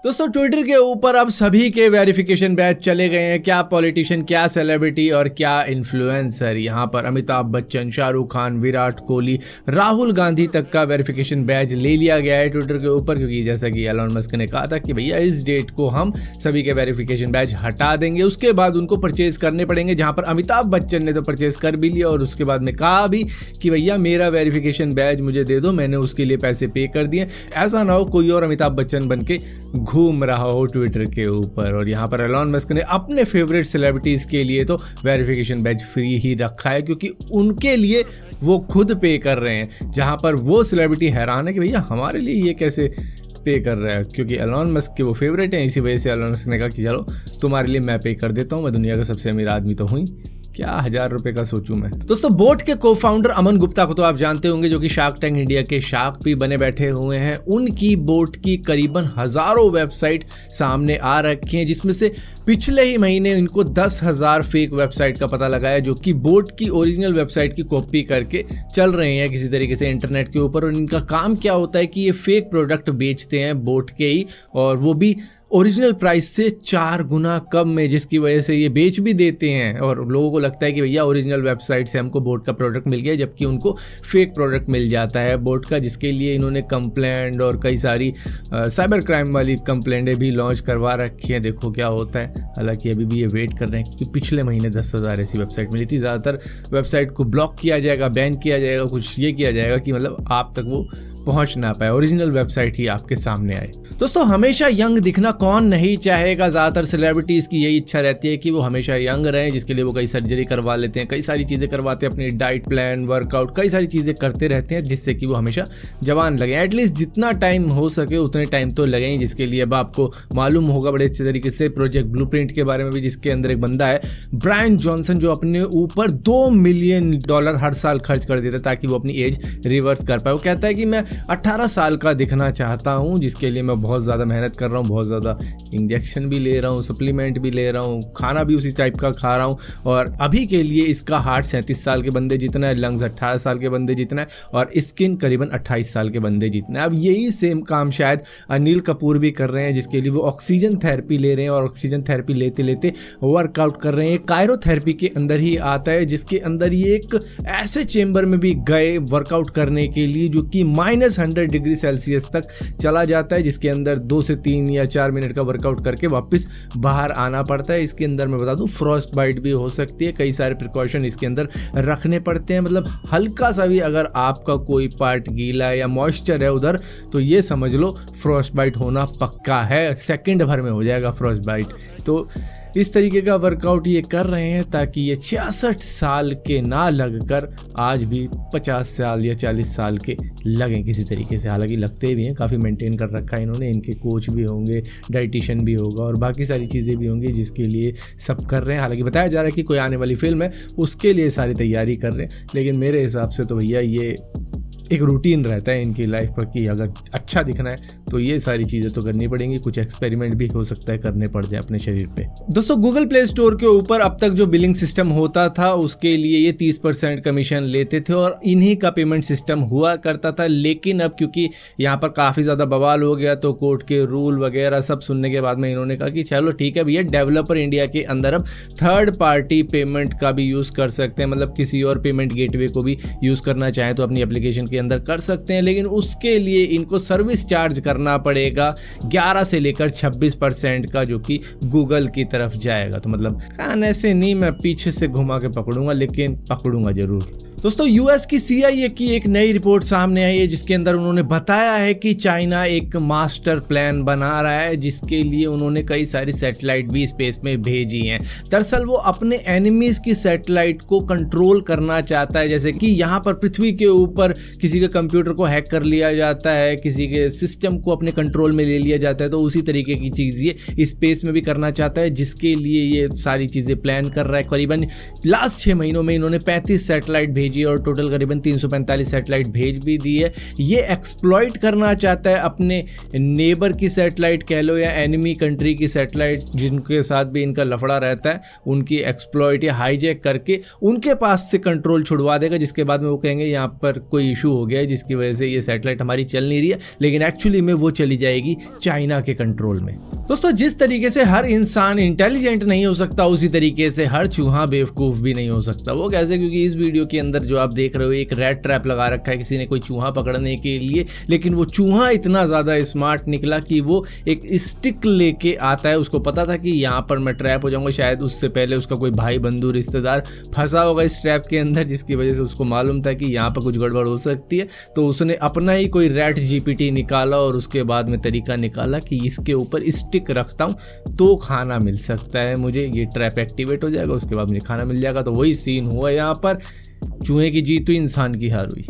दोस्तों ट्विटर के ऊपर अब सभी के वेरिफिकेशन बैच चले गए हैं। क्या पॉलिटिशियन, क्या सेलिब्रिटी और क्या इन्फ्लुएंसर। यहाँ पर अमिताभ बच्चन, शाहरुख खान, विराट कोहली, राहुल गांधी तक का वेरिफिकेशन बैच ले लिया गया है ट्विटर के ऊपर, क्योंकि जैसा कि एलन मस्क ने कहा था कि भैया इस डेट को हम सभी के वेरिफिकेशन बैच हटा देंगे, उसके बाद उनको परचेज करने पड़ेंगे। जहाँ पर अमिताभ बच्चन ने तो परचेज कर भी लिया और उसके बाद में कहा भी कि भैया मेरा वेरिफिकेशन बैच मुझे दे दो, मैंने उसके लिए पैसे पे कर दिए। ऐसा ना हो कोई और अमिताभ बच्चन बन के घूम रहा हो ट्विटर के ऊपर। और यहाँ पर एलन मस्क ने अपने फेवरेट सेलिब्रिटीज़ के लिए तो वेरिफिकेशन बैच फ्री ही रखा है, क्योंकि उनके लिए वो खुद पे कर रहे हैं। जहाँ पर वो सेलिब्रिटी हैरान है कि भैया हमारे लिए ये कैसे पे कर रहा है, क्योंकि एलन मस्क के वो फेवरेट हैं। इसी वजह से एलन मस्क ने कहा कि चलो तुम्हारे लिए मैं पे कर देता हूँ, मैं दुनिया का सबसे अमीर आदमी तो हुई, क्या 1000 रुपए का सोचूं मैं। दोस्तों बोट के को फाउंडर अमन गुप्ता को तो आप जानते होंगे, जो कि शार्क टैंक इंडिया के शार्क भी बने बैठे हुए हैं। उनकी बोट की करीबन हजारों वेबसाइट सामने आ रखी हैं, जिसमें से पिछले ही महीने इनको 10,000 फेक वेबसाइट का पता लगा है, जो कि बोट की ओरिजिनल वेबसाइट की कॉपी करके चल रहे हैं किसी तरीके से इंटरनेट के ऊपर। और इनका काम क्या होता है कि ये फेक प्रोडक्ट बेचते हैं बोट के ही, और वो भी ओरिजिनल प्राइस से 4 गुना कम में, जिसकी वजह से ये बेच भी देते हैं। और लोगों को लगता है कि भैया ओरिजिनल वेबसाइट से हमको बोट का प्रोडक्ट मिल गया, जबकि उनको फेक प्रोडक्ट मिल जाता है बोट का, जिसके लिए इन्होंने कंप्लेंट और कई सारी साइबर क्राइम वाली कंप्लेंटें भी लॉन्च करवा रखी हैं। देखो क्या होता है। हालांकि अभी भी ये वेट कर रहे हैं, क्योंकि पिछले महीने 10,000 ऐसी वेबसाइट मिली थी। ज़्यादातर वेबसाइट को ब्लॉक किया जाएगा, बैन किया जाएगा, कुछ ये किया जाएगा कि मतलब आप तक वो पहुंच ना पाए, ओरिजिनल वेबसाइट ही आपके सामने आए। दोस्तों हमेशा यंग दिखना कौन नहीं चाहेगा। ज़्यादातर सेलिब्रिटीज़ की यही इच्छा रहती है कि वो हमेशा यंग रहें, जिसके लिए वो कई सर्जरी करवा लेते हैं, कई सारी चीज़ें करवाते हैं, अपनी डाइट प्लान, वर्कआउट, कई सारी चीज़ें करते रहते हैं, जिससे कि वो हमेशा जवान लगें। एटलीस्ट जितना टाइम हो सके उतने टाइम तो लगें ही, जिसके लिए अब आपको मालूम होगा बड़े अच्छे तरीके से प्रोजेक्ट ब्लूप्रिंट के बारे में भी, जिसके अंदर एक बंदा है ब्रायन जॉनसन, जो अपने ऊपर $2 मिलियन हर साल खर्च कर देता है ताकि वो अपनी एज रिवर्स कर पाए। वो कहता है कि मैं 18 साल का दिखना चाहता हूँ, जिसके लिए मैं बहुत ज़्यादा मेहनत कर रहा हूँ, बहुत ज़्यादा इंजेक्शन भी ले रहा हूँ, सप्लीमेंट भी ले रहा हूँ, खाना भी उसी टाइप का खा रहा हूँ। और अभी के लिए इसका हार्ट 37 साल के बंदे जितना है, लंग्स 18 साल के बंदे जितना है, और स्किन करीबन 28 साल के बंदे जितना है। अब यही सेम काम शायद अनिल कपूर भी कर रहे हैं, जिसके लिए वो ऑक्सीजन थेरेपी ले रहे हैं, और ऑक्सीजन थेरेपी लेते लेते वर्कआउट कर रहे हैं। कायरोथेरेपी के अंदर ही आता है, जिसके अंदर ये एक ऐसे चेंबर में भी गए वर्कआउट करने के लिए जो कि -100 डिग्री सेल्सियस तक चला जाता है, जिसके अंदर 2 से 3 या 4 मिनट का वर्कआउट करके वापस बाहर आना पड़ता है। इसके अंदर मैं बता दूं फ्रॉस्ट बाइट भी हो सकती है, कई सारे प्रिकॉशन इसके अंदर रखने पड़ते हैं। मतलब हल्का सा भी अगर आपका कोई पार्ट गीला है या मॉइस्चर है उधर, तो ये समझ लो फ्रॉस्ट बाइट होना पक्का है, सेकंड भर में हो जाएगा फ्रॉस्ट बाइट। तो इस तरीके का वर्कआउट ये कर रहे हैं ताकि ये 66 साल के ना लगकर आज भी 50 साल या 40 साल के लगें किसी तरीके से। हालांकि लगते भी हैं, काफ़ी मेंटेन कर रखा है इन्होंने, इनके कोच भी होंगे, डाइटिशियन भी होगा और बाकी सारी चीज़ें भी होंगी, जिसके लिए सब कर रहे हैं। हालांकि बताया जा रहा है कि कोई आने वाली फिल्म है उसके लिए सारी तैयारी कर रहे हैं, लेकिन मेरे हिसाब से तो भैया ये एक रूटीन रहता है इनकी लाइफ का कि अगर अच्छा दिखना है तो ये सारी चीज़ें तो करनी पड़ेंगी। कुछ एक्सपेरिमेंट भी हो सकता है करने पड़ जाए अपने शरीर पे। दोस्तों गूगल प्ले स्टोर के ऊपर अब तक जो बिलिंग सिस्टम होता था उसके लिए ये 30% कमीशन लेते थे और इन्हीं का पेमेंट सिस्टम हुआ करता था। लेकिन अब क्योंकि यहाँ पर काफ़ी ज़्यादा बवाल हो गया, तो कोर्ट के रूल वगैरह सब सुनने के बाद में इन्होंने कहा कि चलो ठीक है भैया, डेवलपर इंडिया के अंदर अब थर्ड पार्टी पेमेंट का भी यूज़ कर सकते हैं। मतलब किसी और पेमेंट गेटवे को भी यूज़ करना चाहें तो अपनी एप्लीकेशन के अंदर कर सकते हैं, लेकिन उसके लिए इनको सर्विस चार्ज करना पड़ेगा 11 से लेकर 26% का, जो कि गूगल की तरफ जाएगा। तो मतलब कान ऐसे नहीं, मैं पीछे से घुमा के पकड़ूंगा, लेकिन पकड़ूंगा जरूर। दोस्तों यूएस की CIA की एक नई रिपोर्ट सामने आई है, जिसके अंदर उन्होंने बताया है कि चाइना एक मास्टर प्लान बना रहा है, जिसके लिए उन्होंने कई सारी सैटेलाइट भी स्पेस में भेजी हैं। दरअसल वो अपने एनिमीज की सैटेलाइट को कंट्रोल करना चाहता है। जैसे कि यहाँ पर पृथ्वी के ऊपर किसी के कंप्यूटर को हैक कर लिया जाता है, किसी के सिस्टम को अपने कंट्रोल में ले लिया जाता है, तो उसी तरीके की चीज़ ये स्पेस में भी करना चाहता है, जिसके लिए ये सारी चीज़ें प्लान कर रहा है। करीबन लास्ट 6 महीनों में इन्होंने 35 सैटेलाइट भेजी है और टोटल करीबन 345 सैटेलाइट भेज भी दी है। ये एक्सप्लॉइट करना चाहता है अपने नेबर की सैटेलाइट कह लो या एनिमी कंट्री की सैटेलाइट, जिनके साथ भी इनका लफड़ा रहता है, उनकी एक्सप्लॉइट या हाईजैक करके उनके पास से कंट्रोल छुड़वा देगा, जिसके बाद में वो कहेंगे यहाँ पर कोई इशू हो गया है जिसकी वजह से ये सैटेलाइट हमारी चल नहीं रही है, लेकिन एक्चुअली में वो चली जाएगी चाइना के कंट्रोल में। दोस्तों, जिस तरीके से हर इंसान इंटेलिजेंट नहीं हो सकता, उसी तरीके से हर चूहा बेवकूफ़ भी नहीं हो सकता। वो कैसे? क्योंकि इस वीडियो के अंदर जो आप देख रहे हो एक रैट ट्रैप लगा रखा है किसी ने कोई चूहा पकड़ने के लिए, लेकिन वो चूहा इतना ज़्यादा स्मार्ट निकला कि वो एक स्टिक लेके आता है। उसको पता था कि यहाँ पर मैं ट्रैप हो जाऊँगा, शायद उससे पहले उसका कोई भाई बंधु रिश्तेदार फंसा होगा इस ट्रैप के अंदर, जिसकी वजह से उसको मालूम था कि यहाँ पर कुछ गड़बड़ हो सकती है। तो उसने अपना ही कोई रैट GPT निकाला और उसके बाद में तरीका निकाला कि इसके ऊपर स्टिक रखता हूँ तो खाना मिल सकता है मुझे, ये ट्रैप एक्टिवेट हो जाएगा, उसके बाद मुझे खाना मिल जाएगा। तो वही सीन हुआ यहाँ पर, चूहे की जीत हुई, इंसान की हार हुई।